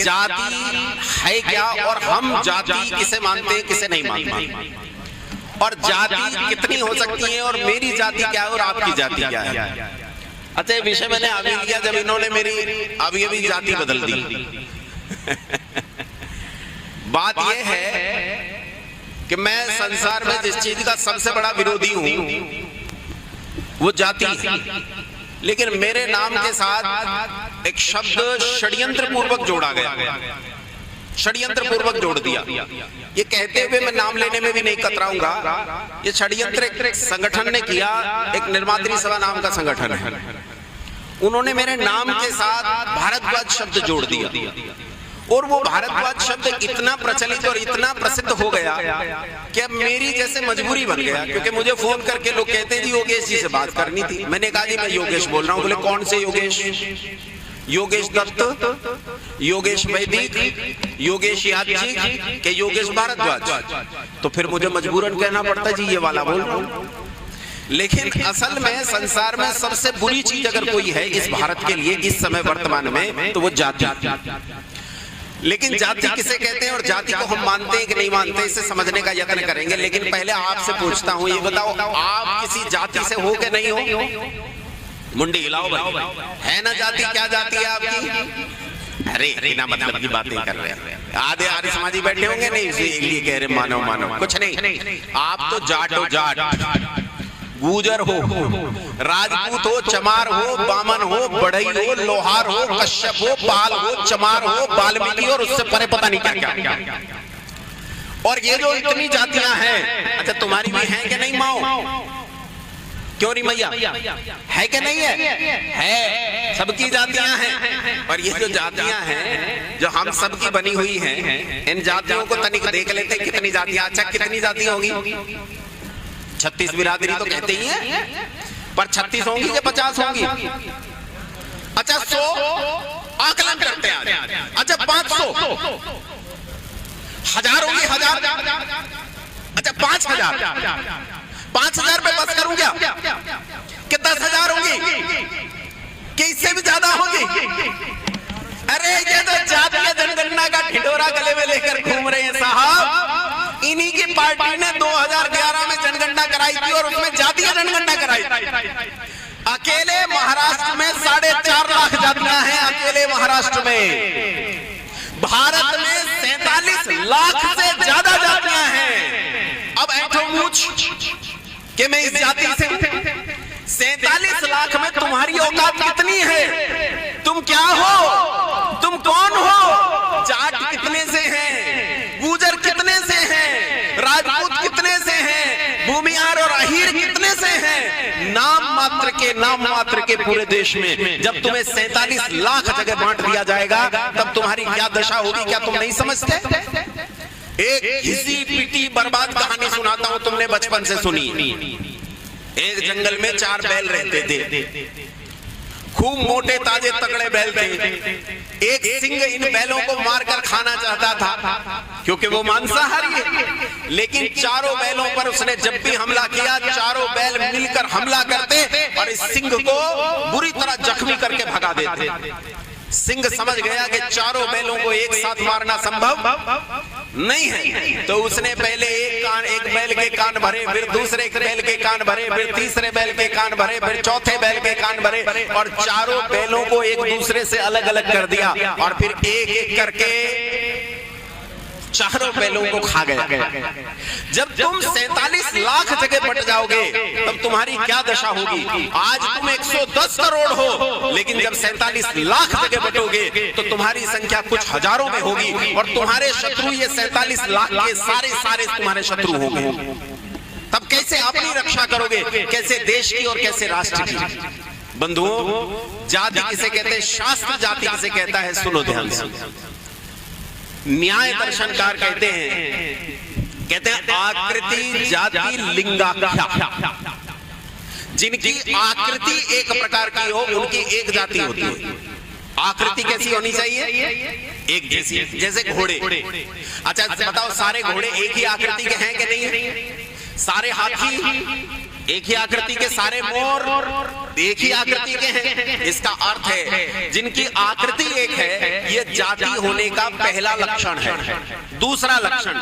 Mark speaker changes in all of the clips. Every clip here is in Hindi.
Speaker 1: जाति है क्या और हम जाति किसे मानते हैं किसे नहीं मानते, और जाति कितनी हो सकती है और मेरी जाति क्या है और आपकी जाति क्या है। अच्छा, ये विषय मैंने अभी लिया जब इन्होंने मेरी अभी जाति बदल दी। बात यह है कि मैं संसार में जिस चीज का सबसे बड़ा विरोधी हूं वो जाति है, लेकिन मेरे नाम के साथ एक शब्द षड्यंत्र पूर्वक जोड़ा गया, षड्यंत्र पूर्वक जोड़ दिया। ये कहते हुए मैं नाम लेने में भी नहीं कतराऊंगा, ये षड्यंत्र एक संगठन ने किया, एक निर्मात्री सभा नाम का संगठन है। उन्होंने मेरे नाम के साथ भारतवाद शब्द जोड़ दिया और वो भारतवाद शब्द इतना प्रचलित और इतना प्रसिद्ध हो गया कि अब मेरी जैसे मजबूरी बन गया, क्योंकि मुझे फोन करके लोग कहते हैं जी योगेश जी से बात करनी थी। मैंने कहा जी मैं योगेश बोल रहा हूँ। बोले कौन से योगेश? योगेश दत्त, योगेश वैदिक, योगेश यादव के योगेश भारद्वाज। तो फिर मुझे मजबूरन कहना पड़ता जी ये वाला बोल रहा हूँ। लेकिन असल में संसार में सबसे बुरी चीज अगर कोई है इस भारत के लिए इस समय वर्तमान में तो वो जाति। लेकिन जाति किसे कहते हैं और जाति को हम मानते हैं कि नहीं मानते, इसे समझने का यत्न करेंगे। लेकिन पहले आपसे पूछता हूं, ये बताओ आप किसी जाति से हो कि नहीं हो? मुंडी हिलाओ भाई, है ना जाति? क्या जाति है आपकी? अरे बिना मतलब की बातें कर रहे हैं। आधे आर्य समाजी बैठे होंगे, नहीं इसलिए कह रहे मानो मानो, कुछ नहीं। आप तो जाट हो, जाट, गुजर हो, राजपूत हो, चमार हो, बामन हो, बढ़ई हो, लोहार हो, कश्यप हो, पाल हो, चमार हो, वाल्मीकि और उससे परे पता नहीं क्या क्या। और ये जो इतनी जातियां हैं, अच्छा तुम्हारी भी हैं कि नहीं माओ? क्यों नहीं मैया? है कि नहीं है? सबकी जातियां हैं। और ये जो जातियां हैं जो हम सबकी बनी हुई हैं, इन जातियों को तनिक देख लेते कितनी जातियां। अच्छा कितनी जातियां होगी? 36 बिरादरी तो कहते ही हैं, पर 36 होंगी या 50 होंगी? अच्छा 100 आकलन करते हैं। अच्छा 500, 1000 होंगी? 1000? अच्छा 5000, 5000 पे बस करूं क्या? कि 10,000 होंगी कि इससे भी ज्यादा होगी? अरे ये तो जातीय जनगणना का ढिंढोरा गले में लेकर घूम रहे हैं साहब। इन्हीं की पार्टी ने 2011 में जनगणना कराई थी और उसमें जातीय जनगणना कराई थी। अकेले महाराष्ट्र में 4.5 लाख जातियां हैं, अकेले महाराष्ट्र में। भारत में 47 लाख से ज्यादा जातियां हैं। अब ऐठो मूछ कि मैं इस जाति से 47 लाख में तुम्हारी औकात कितनी है? तुम क्या हो? तुम कौन हो? जाट कितने से हैं? गुजर कितने से हैं? राजपूत कितने से हैं? भूमिहार और अहीर कितने से हैं? नाम मात्र के पूरे देश में जब तुम्हें 47 लाख जगह बांट दिया जाएगा तब तुम्हारी क्या दशा होगी, क्या तुम नहीं समझते? एक घिसी पीटी बर्बाद कहानी सुनाता हूं, तुमने बचपन से सुनी। एक जंगल में 4 बैल रहते थे, खूब मोटे ताजे तगड़े बैल थे। एक सिंह इन बैलों को मारकर खाना चाहता था क्योंकि वो मांसाहारी है। लेकिन चारों बैलों पर उसने जब भी हमला किया, चारों बैल मिलकर हमला करते और इस सिंह को बुरी तरह जख्मी करके भगा देते। सिंह समझ गया कि चारों बैलों को एक साथ मारना संभव नहीं है, तो उसने पहले एक बैल के कान भरे, फिर दूसरे बैल के कान भरे, फिर तीसरे बैल के कान भरे, फिर चौथे बैल के कान भरे और चारों बैलों को एक दूसरे से अलग अलग कर दिया और फिर एक एक करके चारों बैलों को खा गया। जब तुम 47 लाख जगह बट जाओगे तब तुम्हारी क्या दशा होगी? आज तुम 110 करोड़ हो, लेकिन जब 47 लाख जगह बटोगे तो तुम्हारी संख्या कुछ हजारों में होगी और तुम्हारे शत्रु ये 47 लाख के सारे तुम्हारे शत्रु होंगे। तब कैसे अपनी रक्षा करोगे? कैसे देश की और कैसे राष्ट्र की? बंधुओं, जाति किसे कहते हैं, शास्त्र जाति किसे कहता है, सुनो ध्यान से। न्याय दर्शनकार कहते हैं आकृति जाति लिंगाख्या। जिनकी आकृति एक प्रकार की हो उनकी एक जाति होती है। आकृति कैसी होनी चाहिए? एक जैसी, जैसे घोड़े। अच्छा बताओ, सारे घोड़े एक ही आकृति के हैं कि नहीं? सारे हाथी एक ही आकृति के सारे मोर एक ही आकृति के हैं। इसका अर्थ है जिनकी आकृति एक है, ये जाति होने का पहला लक्षण है। दूसरा लक्षण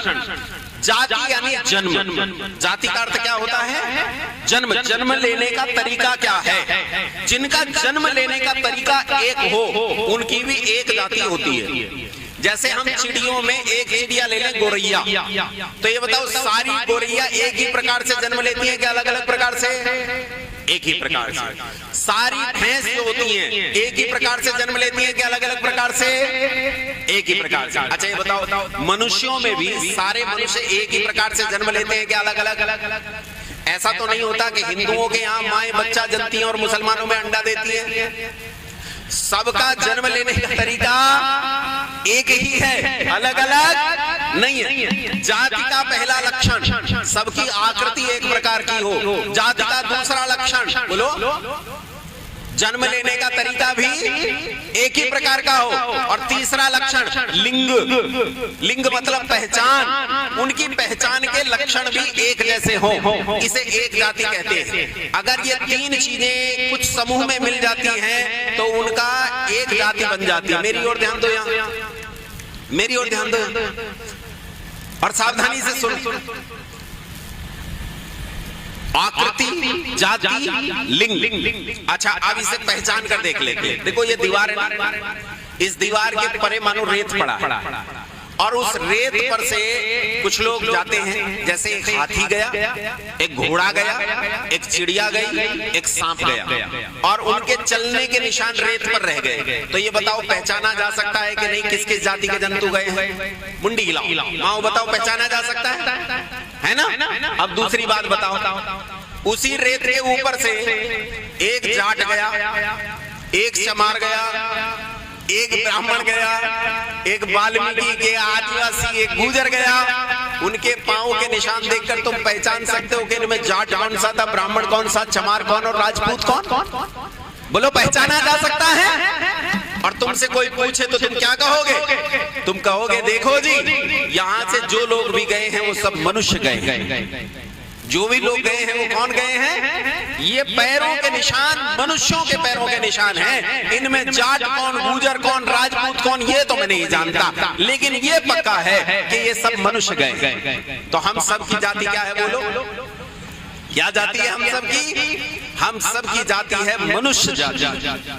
Speaker 1: जाति यानी जन्म। जाति का अर्थ क्या होता है? जन्म। जन्म लेने का तरीका क्या है? जिनका जन्म लेने का तरीका एक हो, उनकी भी एक जाति होती है। जैसे हम चिड़ियों में एक चिड़िया ले लें, गोरैया, तो ये बताओ सारी गोरैया एक ही प्रकार से जन्म लेती हैं कि अलग अलग प्रकार से? एक ही प्रकार से। सारी भैंस जो होती हैं एक ही प्रकार से जन्म लेती हैं कि अलग अलग प्रकार से? एक ही प्रकार से। अच्छा ये बताओ मनुष्यों में भी सारे मनुष्य एक ही प्रकार से जन्म लेते हैं कि अलग अलग? ऐसा तो नहीं होता कि हिंदुओं के यहाँ माएं बच्चा जनती हैं और मुसलमानों में अंडा देती है। सबका जन्म लेने का तरीका एक ही है, अलग अलग नहीं है। जाति का पहला लक्षण सबकी आकृति एक प्रकार की हो। जाति का दूसरा लक्षण बोलो, जन्म लेने का तरीका भी एक ही प्रकार का हो। और तीसरा लक्षण लिंग। लिंग मतलब पहचान। उनकी पहचान के लक्षण भी एक जैसे हो, इसे एक जाति कहते हैं। अगर ये तीन चीजें कुछ समूह में मिल जाती हैं तो उनका एक जाति बन जाती है। मेरी ओर ध्यान दो, यहाँ मेरी ओर ध्यान दो और सावधानी से सुनो। आकृति, जाति, लिंग। अच्छा अब इसे पहचान कर देख लेते हैं। देखो ये दीवार है ना, इस दीवार के परे मानो रेत पड़ा और उस रेत पर से कुछ लोग जाते हैं। जैसे एक हाथी गया, एक घोड़ा गया, एक चिड़िया गई, एक सांप गया और उनके चलने के निशान रेत पर रह गए। तो ये बताओ पहचाना जा सकता है कि नहीं किस किस जाति के जंतु गए हैं? मुंडी हिलाओ, माओ बताओ पहचाना जा सकता है ना? अब दूसरी बात बताओ, उसी रेत के ऊपर से एक जाट गया, एक चमार गया, एक ब्राह्मण गया, एक वाल्मीकि के आदिवासी, एक गुर्जर गया। उनके पांव के निशान देखकर तुम पहचान सकते हो कि इनमें जाट कौन सा था, ब्राह्मण कौन सा, चमार कौन और राजपूत कौन? बोलो पहचाना जा सकता है? और तुमसे कोई पूछे तो तुम क्या कहोगे? तुम कहोगे देखो जी, यहाँ से जो लोग भी गए हैं वो सब मनुष्य गए हैं। जो भी लोग गए हैं वो कौन गए हैं? ये पैरों के निशान मनुष्यों के पैरों के निशान हैं। इनमें जाट कौन, गुर्जर कौन, राजपूत कौन, ये तो मैं नहीं जानता, लेकिन ये पक्का है कि ये सब मनुष्य गए। तो हम सब की जाति क्या है बोलो? क्या जाति है हम सब की? हम सब की जाति है मनुष्य जाति।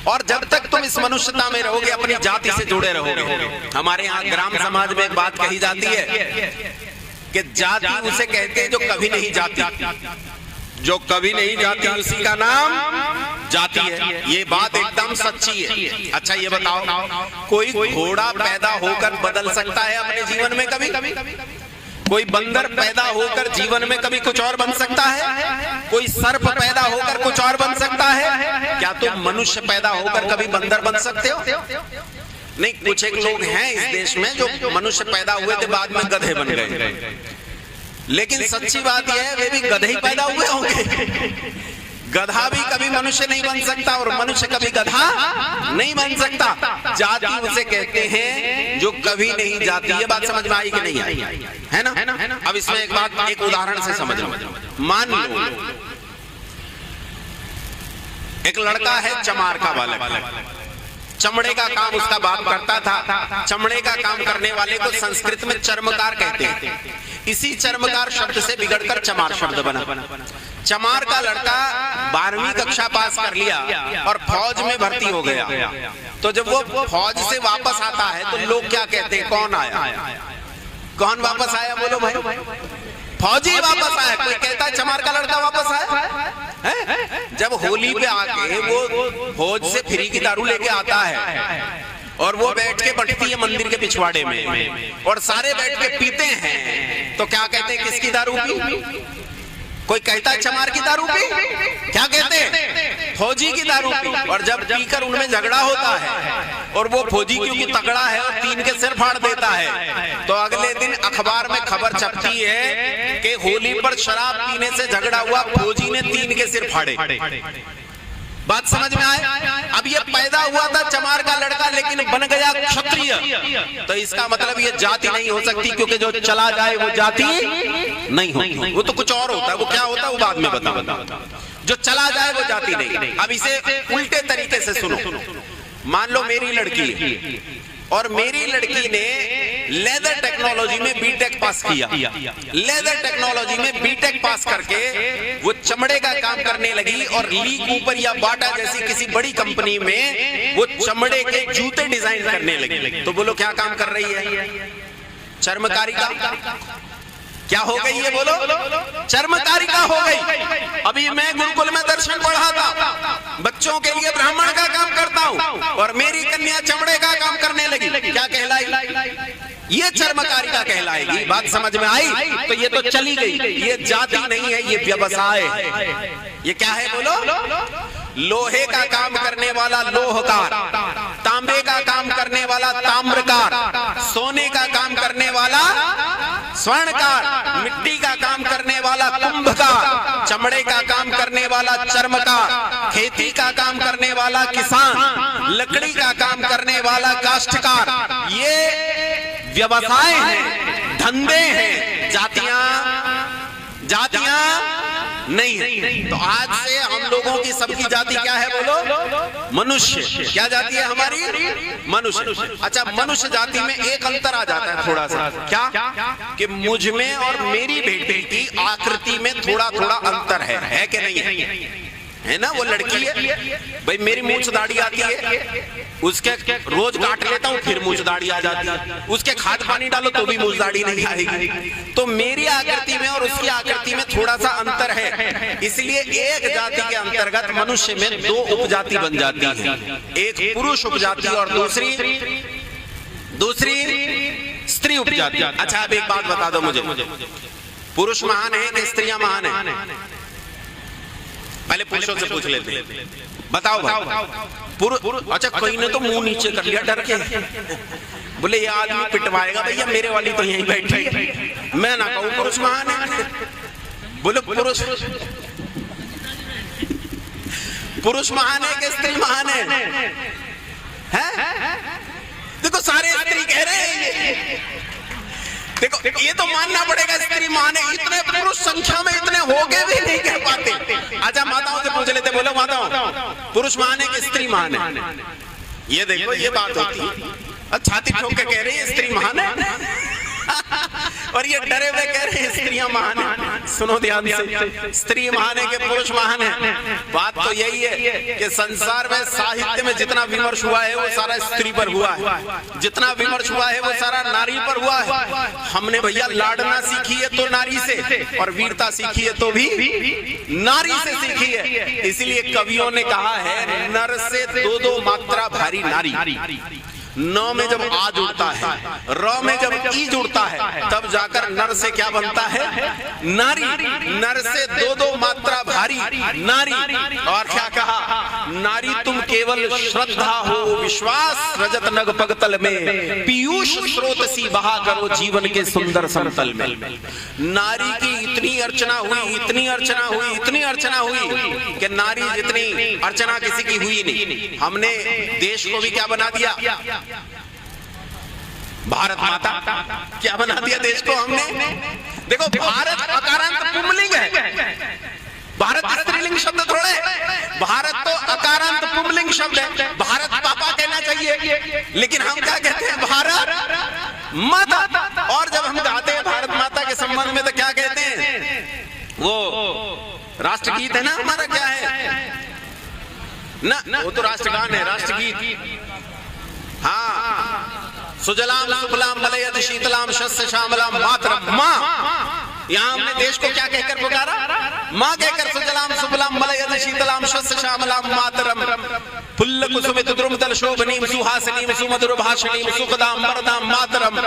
Speaker 1: और जब तक तुम इस मनुष्यता में रहोगे, अपनी जाति से जुड़े रहोगे। हमारे यहाँ ग्राम समाज में एक बात कही जाती है कि जाति उसे कहते हैं जो कभी नहीं जाती। जो कभी नहीं जाती उसी का नाम जाति है। ये बात एकदम सच्ची है। अच्छा ये बताओ, कोई घोड़ा पैदा होकर बदल सकता है अपने जीवन में कभी? कोई बंदर पैदा होकर जीवन में कभी कुछ और बन सकता है? कोई सर्प पैदा होकर कुछ और बन सकता है? क्या तुम मनुष्य पैदा होकर कभी बंदर बन सकते हो? नहीं। कुछ एक लोग हैं इस देश में जो मनुष्य पैदा हुए थे बाद में गधे बन गए, लेकिन सच्ची बात यह है वे भी गधे ही पैदा हुए होंगे। गधा भी कभी मनुष्य नहीं बन सकता और मनुष्य कभी गधा नहीं बन सकता। जाति उसे कहते हैं जो कभी नहीं जाती। ये बात समझ में आई कि नहीं आई? है ना? अब इसमें एक बात एक उदाहरण से समझ लो। मान लो एक लड़का है चमार का बालक, चमड़े का काम उसका बाप करता था। चमड़े का काम करने वाले को संस्कृत में चर्मकार कहते हैं। इसी चर्मकार शब्द से बिगड़कर चमार शब्द बना। चमार का लड़का 12वीं कक्षा पास कर लिया और फौज में भर्ती हो गया। तो जब वो फौज से वापस आता है तो लोग क्या कहते हैं? कौन आया? कौन वापस आया बोलो भाई? फौजी वापस आया। कोई कहता है चमार का लड़का वापस आया? जब होली पे आके वो फौज से फ्री की दारू लेके आता है और वो बैठ के बंटती है मंदिर के पिछवाड़े में और सारे बैठ के पीते हैं, तो क्या कहते हैं? किसकी दारू पी? कोई कहता है चमार की दारू पी? क्या कहते हैं? फौजी की दारू पी। और जब पीकर उनमें झगड़ा होता है और वो फौजी क्योंकि तगड़ा है और 3 के सिर फाड़ देता है, तो अगले दिन अखबार में खबर छपती है कि होली पर शराब पीने से झगड़ा हुआ, फौजी ने 3 के सिर फाड़े। बात समझ में आए? अब ये पैदा हुआ था चमार का लड़का, लेकिन बन गया क्षत्रिय, तो इसका मतलब ये जाति नहीं हो सकती, क्योंकि जो चला जाए वो जाति नहीं होती, वो तो कुछ और होता है। वो क्या होता है वो बाद में बता। जो चला जाए वो जाति नहीं। अब इसे उल्टे तरीके से सुनो। मान लो मेरी लड़की है और मेरी लड़की ने लेदर टेक्नोलॉजी में बीटेक पास किया। लेदर टेक्नोलॉजी में बीटेक पास करके वो चमड़े का काम करने लगी और ली कूपर या बाटा जैसी किसी बड़ी कंपनी में वो चमड़े के जूते डिजाइन करने लगी। तो बोलो क्या काम कर रही है? चर्मकारी का। क्या हो गई है बोलो? चर्मकारिका हो गई। अभी मैं गुरुकुल में दर्शन पढ़ाता, बच्चों के लिए ब्राह्मण का काम करता हूँ और मेरी कन्या चमड़े का काम करने लगी। क्या कहलाई? ये चर्मकारिका कहलाएगी। बात समझ में आई? तो ये तो चली गई। ये जाति नहीं है, ये व्यवसाय है। ये क्या है बोलो? लोहे का काम करने वाला लोहकार, तांबे का काम करने वाला ताम्रकार, सोने का काम करने वाला स्वर्णकार, मिट्टी का काम करने वाला कुंभकार, चमड़े का काम करने वाला चर्मकार, खेती का काम करने वाला किसान, लकड़ी का काम करने वाला काष्ठकार। ये व्यवसाय हैं, धंधे हैं, जातियां नहीं है। तो आज से हम लोगों की सबकी जाति क्या है बोलो? मनुष्य। क्या जाति है हमारी? मनुष्य। अच्छा, मनुष्य जाति में एक अंतर आ जाता है थोड़ा सा। क्या? कि मुझ में और मेरी बेटी की आकृति में थोड़ा थोड़ा अंतर है कि नहीं है ना? वो लड़की है भाई, मेरी मूंछ दाढ़ी आती है, उसके रोज काट लेता हूँ फिर मूंछ दाढ़ी आ जाती है, उसके खाद पानी डालो तो भी मूंछ दाढ़ी नहीं आएगी। तो मेरी आकृति में और उसकी आकृति में थोड़ा सा अंतर है, इसलिए एक जाति के अंतर्गत मनुष्य में दो उपजाति बन जाती है। एक पुरुष उपजाति और दूसरी स्त्री उपजाति। अच्छा, अब एक बात बता दो मुझे, पुरुष महान है कि स्त्रियां महान है? पहले पुरुषों से पूछ लेते हैं, बताओ भाई। अच्छा, कोई ने तो मुंह नीचे कर लिया डर के, बोले ये आदमी पिटवाएगा। भैया मेरे वाली तो यहीं बैठी है, मैं ना कहूं पुरुष महान है। बोले पुरुष महान है कि स्त्री महान है? देखो सारे स्त्री कह रहे हैं। देखो ये तो मानना पड़ेगा स्त्री महान है। इतने पुरुष संख्या में इतने हो गए भी नहीं कह पाते। अच्छा, माताओं से पूछ लेते, बोलो माताओं, पुरुष महान है कि स्त्री महान है? ये देखो ये बात होती है। छाती ठोक के कह रही है स्त्री महान है और ये डरे हुए कह रहे हैं स्त्रियां महान है। सुनो ध्यान से, स्त्री महान है कि पुरुष महान है? बात तो यही है कि संसार में साहित्य में जितना विमर्श हुआ है वो सारा स्त्री पर हुआ है, जितना विमर्श हुआ है वो सारा नारी पर हुआ है। हमने भैया लाडना सीखी है तो नारी से, और वीरता सीखी है तो भी नारी से सीखी है। इसलिए कवियों ने कहा है, नर से दो दो मात्रा भारी नारी। न में जब आ जुड़ता है, र में जब ई जुड़ता है, तब जाकर नर से क्या बनता है? नारी। नर से दो दो मात्रा भारी नारी। और क्या कहा? नारी तुम केवल श्रद्धा हो विश्वास, रजत नग पगतल में पीयूष स्रोत सी बहा करो जीवन के सुंदर समतल में। नारी की इतनी अर्चना हुई, इतनी अर्चना हुई, इतनी अर्चना हुई कि नारी जितनी अर्चना किसी की हुई नहीं। हमने देश को भी क्या बना दिया? भारत माता। क्या बना दिया देश को हमने? देखो, भारत अकारांत पुंलिंग है, भारत स्त्रीलिंग शब्द थोड़े। भारत तो अकारांत पुंलिंग शब्द है। भारत पापा कहना चाहिए, लेकिन हम क्या कहते हैं? भारत माता। और जब हम गाते हैं भारत माता के संबंध में तो क्या कहते हैं? वो राष्ट्रगीत है ना हमारा, क्या है ना? वो तो राष्ट्रगान है, राष्ट्रगीत। हाँ, सुजलाम सुफलाम मलयज शीतलाम शस्य श्यामलाम मातरम माँ। यहाँ हमने देश को क्या कहकर पुकारा? माँ कहकर। सुजलाम सुफलाम मलयज शीतलाम शस्य श्यामलाम मातरम फुल्ल कुसुमित द्रुमदल शोभनीम सुहासिनीम सुमधुर भाषणीम सुखदाम वरदाम मातरम।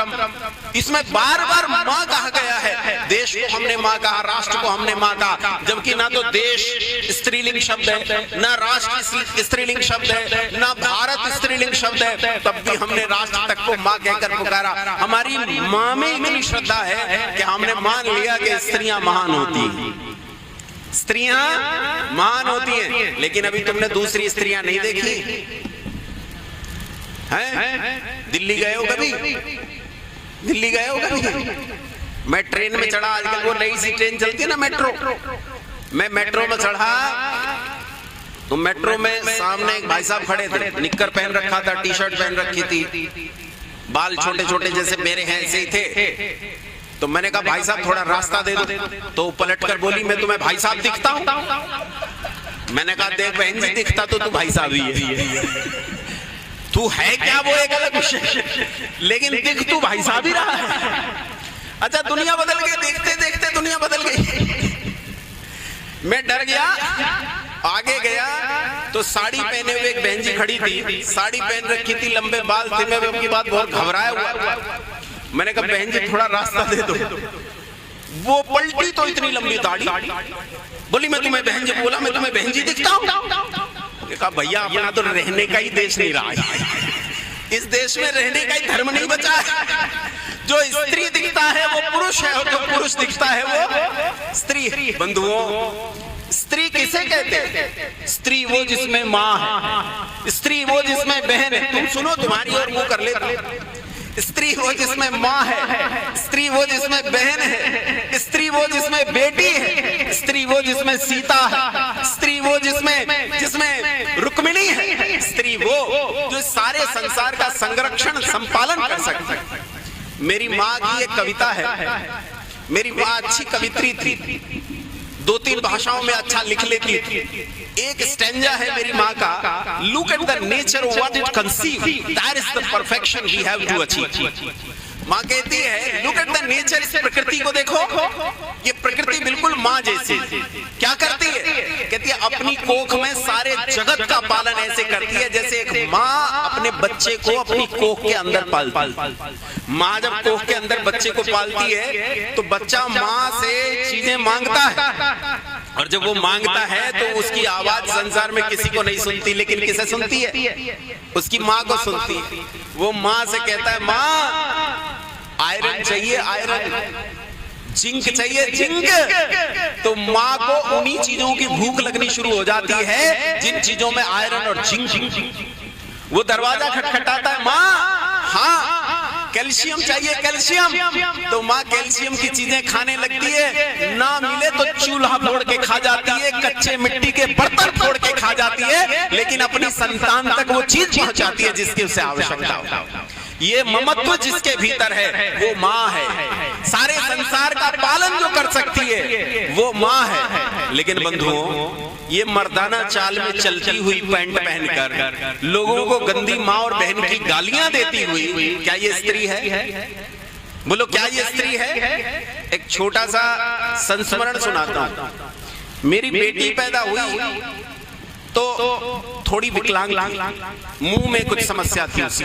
Speaker 1: इसमें बार बार माँ कहा गया है। देश को हमने माँ कहा, राष्ट्र को हमने माँ कहा, जबकि ना तो देश स्त्रीलिंग शब्द है, ना राष्ट्र स्त्रीलिंग शब्द है, ना भारत स्त्रीलिंग शब्द है। तब भी हमने राष्ट्र तक को माँ कहकर पुकारा। हमारी माँ में इतनी श्रद्धा है कि हमने मान लिया कि स्त्रियां महान होती हैं। स्त्रियां महान होती हैं, लेकिन अभी तुमने दूसरी स्त्रियां नहीं देखी हैं? दिल्ली गए हो कभी? दिल्ली गए हो कभी? मैं ट्रेन में चढ़ा, आजकल वो नई सी ट्रेन चलती है ना मेट्रो, मैं मेट्रो में चढ़ा तो मेट्रो में सामने एक भाई साहब खड़े थे, निक्कर पहन रखा था, टी शर्ट पहन रखी थी, बाल छोटे छोटे जैसे मेरे हैं ऐसे ही थे। तो मैंने कहा भाई साहब थोड़ा रास्ता दे दो, तो पलटकर बोली मैं तुम्हें भाई साहब दिखता हूं? मैंने कहा देख बहन जी, दिखता तो तू भाई साहब ही है, तू है क्या वो एक अलग विषय, लेकिन दिख तू भाई साहब ही रहा है। अच्छा दुनिया बदल गई, देखते देखते दुनिया बदल गई। मैं डर गया, आगे गया तो साड़ी पहने हुए एक बहन जी खड़ी थी, साड़ी पहन रखी थी, लंबे बाल थे, मैं उनकी बात बहुत घबराया हुआ। मैंने कहा बहन जी थोड़ा रास्ता दे दो। वो पलटी तो इतनी लंबी दाढ़ी, बोली मैं तुम्हें बहन जी, बोला मैं तुम्हें बहन जी दिखता हूं? कहा भैया अपना तो रहने का ही देश नहीं रहा है, इस देश में रहने का ही धर्म नहीं बचा है। जो स्त्री दिखता है वो पुरुष है, और जो पुरुष दिखता है वो स्त्री। बंधुओं, स्त्री किसे कहते हैं? स्त्री वो जिसमें माँ है, स्त्री वो जिसमें बहन है। तुम सुनो, तुम्हारी ओर मुंह कर लेता। स्त्री वो जिसमें माँ है, स्त्री वो जिसमें बहन है, स्त्री वो जिसमें बेटी है, स्त्री वो जिसमें सीता है, स्त्री वो जिसमें रुक्मिणी है, स्त्री वो जो सारे संसार का संरक्षण संपालन कर सकती है। मेरी माँ की एक कविता है, मेरी माँ अच्छी कवित्री थी, 2-3 भाषाओं में अच्छा लिख लेती थी। एक स्टैंजा है मेरी माँ का, look at the nature what it conceive, that is the perfection we have to achieve. माँ कहती है लुक एट द नेचर, इस प्रकृति को देखो, ये प्रकृति बिल्कुल माँ जैसी। क्या करती है? कहती है अपनी कोख में सारे जगत का पालन ऐसे करती है जैसे एक माँ अपने बच्चे को अपनी कोख के अंदर पालती। माँ जब कोख के अंदर बच्चे को पालती है तो बच्चा माँ से चीजें मांगता है, और जब वो मांगता है तो उसकी आवाज संसार में किसी को नहीं सुनती, लेकिन किसे सुनती है? उसकी माँ को सुनती है। वो माँ से कहता है माँ आयरन चाहिए, आयरन, जिंक चाहिए, जिंक। तो माँ को उन्हीं चीजों की भूख लगनी शुरू हो जाती है जिन चीजों में आयरन और जिंक। वो दरवाजा खटखटाता है, माँ हाँ कैल्शियम चाहिए, कैल्शियम। तो माँ कैल्शियम की चीजें खाने लगती है, ना मिले तो चूल्हा फोड़ के खा जाती है, कच्चे मिट्टी के बर्तन फोड़ के खा जाती है, लेकिन अपनी संतान तक वो चीज पहुंचाती है जिसकी उसे आवश्यकता हो। ये ममत्व जिसके भीतर है वो माँ है। सारे संसार का पालन जो कर सकती है वो माँ है। लेकिन बंधुओं, ये मर्दाना चाल में चलती हुई पैंट पहनकर लोगों को गंदी माँ और बहन की गालियां देती हुई, क्या ये स्त्री है? बोलो क्या ये स्त्री है? एक छोटा सा संस्मरण सुनाता हूं। मेरी बेटी पैदा हुई तो थोड़ी विकलांग, मुंह में कुछ समस्या थी उसी।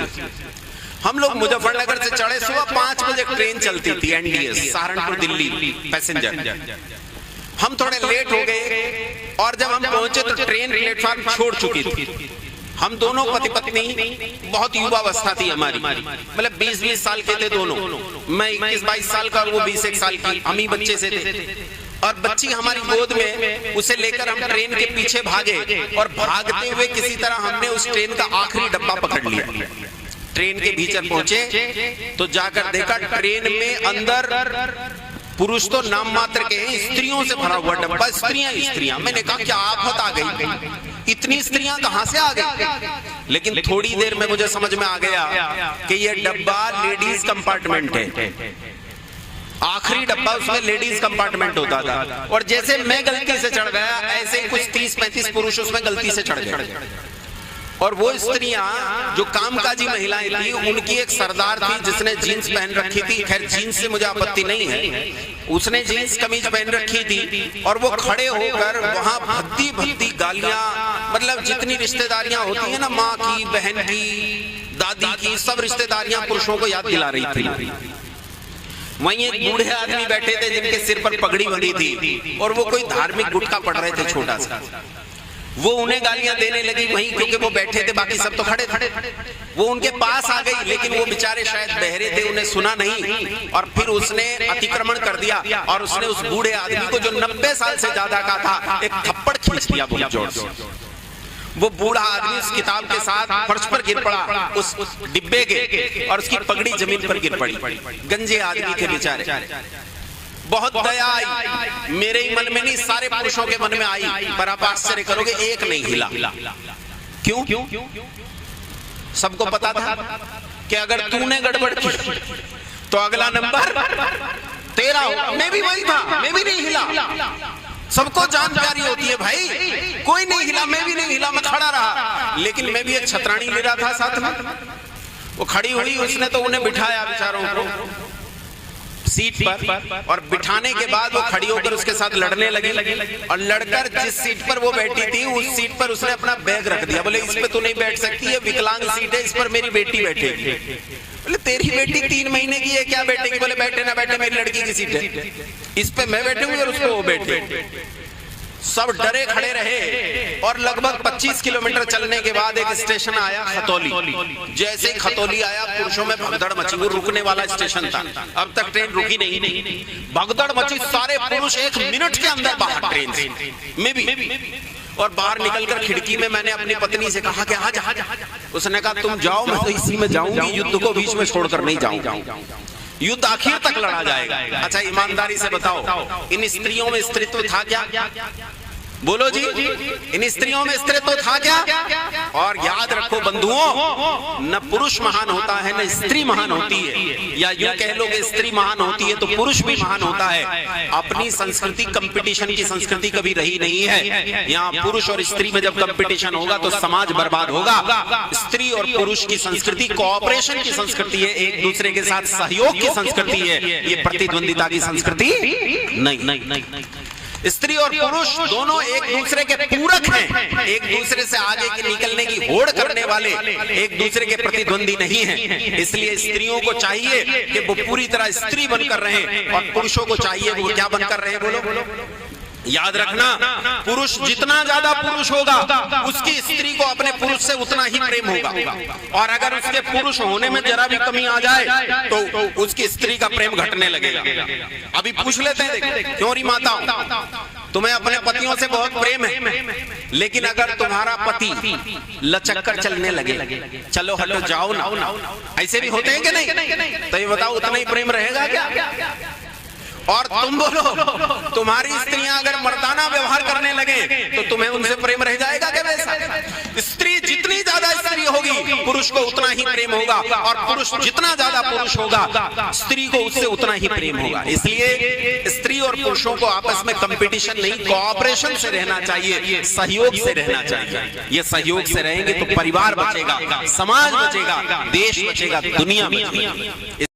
Speaker 1: हम लोग मुजफ्फरनगर से चढ़े, सुबह 5 बजे ट्रेन चलती थी, एनडीएस सहारनपुर दिल्ली पैसेंजर। हम थोड़े लेट हो गए और जब हम पहुंचे तो ट्रेन प्लेटफॉर्म छोड़ चुकी थी। हम दोनों पति पत्नी, बहुत युवावस्था थी हमारी, मतलब 20-20 साल के थे दोनों। मैं 21-22 साल का और वो 20-21 साल की, हम ही बच्चे से थे। और बच्ची हमारी गोद में, उसे लेकर हम ट्रेन के पीछे भागे और भागते हुए किसी तरह हमने उस ट्रेन का आखिरी डब्बा पकड़ लिया। ट्रेन के भीतर पहुंचे तो जाकर देखा ट्रेन में अंदर पुरुष तो नाम मात्र के हैं, स्त्रियों से भरा हुआ डब्बा, स्त्रियां। मैंने कहा क्या आफत आ गई, इतनी स्त्रियां कहां से आ गई? लेकिन थोड़ी देर में मुझे समझ में आ गया कि ये डब्बा लेडीज कंपार्टमेंट है। आखिरी डब्बा उसमें लेडीज कंपार्टमेंट होता था, और जैसे मैं गलती से चढ़ गया ऐसे कुछ 30-35 पुरुष उसमें गलती से चढ़ गए। और वो स्त्रियां जो कामकाजी महिलाएं थी, उनकी एक सरदार थी जिसने जीन्स पहन रखी थी। खैर जीन्स से मुझे आपत्ति नहीं है, उसने जीन्स कमीज पहन रखी थी और वो खड़े होकर वहां भद्दी भद्दी गालियां, मतलब जितनी रिश्तेदारियां होती है ना, माँ की, बहन की, दादी की, सब रिश्तेदारियां पुरुषों को याद दिला रही थी। वहीं एक बूढ़े आदमी बैठे थे जिनके सिर पर पगड़ी बंधी थी और वो कोई धार्मिक गुटखा पढ़ रहे थे छोटा सा। वो उन्हें गालियां देने लगी वहीं, क्योंकि वो बैठे थे, बाकी सब तो खड़े थे। वो उनके पास आ गई, लेकिन वो बेचारे शायद बहरे थे, उन्हें सुना नहीं, और फिर उसने अतिक्रमण कर दिया और उसने उस बूढ़े आदमी को, जो 90 साल से ज्यादा का था, एक थप्पड़ खींच दिया बहुत जोर से। वो बूढ़ा आदमी उस किताब के साथ फर्श पर गिर पड़ा, उस डिब्बे के, और उसकी पगड़ी जमीन पर गिर पड़ी। गंजे आदमी थे बेचारे। बहुत दया आई, मेरे ही मन में नहीं, सारे पुरुषों के मन में आई, पर आप आश्चर्य करोगे, एक नहीं हिला। क्यों? सबको पता था कि अगर तूने गड़बड़ की तो अगला नंबर तेरा होगा। मैं भी वही था, मैं भी नहीं हिला। सबको जानकारी होती है भाई, कोई नहीं हिला, मैं भी नहीं हिला, मैं खड़ा रहा। लेकिन मैं भी एक छतरानी ले रहा था साथ में। वो खड़ी हुई, उसने तो उन्हें बिठाया बेचारों को सीट पर, और बिठाने के बाद वो खड़ी होकर उसके साथ लड़ने लगी, और लड़कर जिस सीट पर वो बैठी थी उस सीट पर उसने अपना बैग रख दिया। बोले इस पे तो नहीं बैठ सकती है, विकलांग सीट है, इस पर मेरी बेटी बैठेगी। बोले तेरी बेटी 3 महीने की है, क्या बैठेगी? बोले बैठे ना बैठे, मेरी लड़की की सीट है, इस पे मैं बैठूंगी और उस पे वो बैठे। सब डरे खड़े रहे, और लगभग 25 किलोमीटर चलने के बाद एक स्टेशन आया, खतौली। जैसे ही खतौली आया, पुरुषों में भगदड़ मची। वो रुकने वाला स्टेशन था, अब तक ट्रेन रुकी नहीं। भगदड़ मची, सारे पुरुष 1 मिनट के अंदर बाहर ट्रेन से, मैं भी। और बाहर निकलकर खिड़की में मैंने अपनी पत्नी से कहा कि आ जा। उसने कहा तुम जाओ, मैं तो इसी में जाऊंगी, युद्ध को बीच में छोड़कर नहीं जाऊंगा। युद्ध आखिर तक लड़ा जाएगा। अच्छा ईमानदारी से बताओ, इन स्त्रियों में स्त्रीत्व था क्या? बोलो जी, इन स्त्रियों में स्त्रीत्व था क्या? और याद रखो बंधुओं, न पुरुष महान होता है न स्त्री महान होती है, या यूं कह लो कि स्त्री महान होती है तो पुरुष भी महान होता है। अपनी संस्कृति कंपटीशन की संस्कृति कभी रही नहीं है। यहाँ पुरुष और स्त्री में जब कंपटीशन होगा तो समाज बर्बाद होगा। स्त्री और पुरुष की संस्कृति कोऑपरेशन की संस्कृति है, एक दूसरे के साथ सहयोग की संस्कृति है, ये प्रतिद्वंदिता की संस्कृति नहीं। स्त्री और पुरुष दोनों एक दूसरे के पूरक हैं, एक दूसरे से आगे की निकलने की होड़ करने वाले, एक दूसरे के प्रतिद्वंदी नहीं हैं। इसलिए स्त्रियों को चाहिए कि वो पूरी तरह स्त्री बनकर रहें, और पुरुषों को चाहिए वो क्या बनकर रहे? बोलो। याद रखना, पुरुष जितना ज्यादा पुरुष होगा, उसकी स्त्री को अपने पुरुष से उतना ही प्रेम होगा, और अगर उसके पुरुष होने में जरा भी कमी आ जाए तो उसकी स्त्री का प्रेम घटने लगेगा। अभी पूछ लेते हैं, देखो क्यों री माता, तुम्हें अपने पतियों से बहुत प्रेम है, लेकिन अगर तुम्हारा पति लचक कर चलने लगे, चलो हटो जाओ ना, ऐसे भी होते हैं कि नहीं? तो ये बताओ, उतना ही प्रेम रहेगा क्या? और तुम बोलो, तुम्हारी स्त्रियां अगर मर्दाना व्यवहार करने लगे तो तुम्हें उनसे प्रेम रह जाएगा क्या? वैसा स्त्री जितनी ज्यादा स्त्री होगी, पुरुष को उतना ही प्रेम होगा, और पुरुष जितना ज्यादा पुरुष होगा, स्त्री को उससे उतना ही प्रेम होगा। इसलिए स्त्री और पुरुषों को आपस में कंपटीशन नहीं, कोऑपरेशन से रहना चाहिए, सहयोग से रहना चाहिए। ये सहयोग से रहेंगे तो परिवार बचेगा, समाज बचेगा, देश बचेगा, दुनिया बचेगी।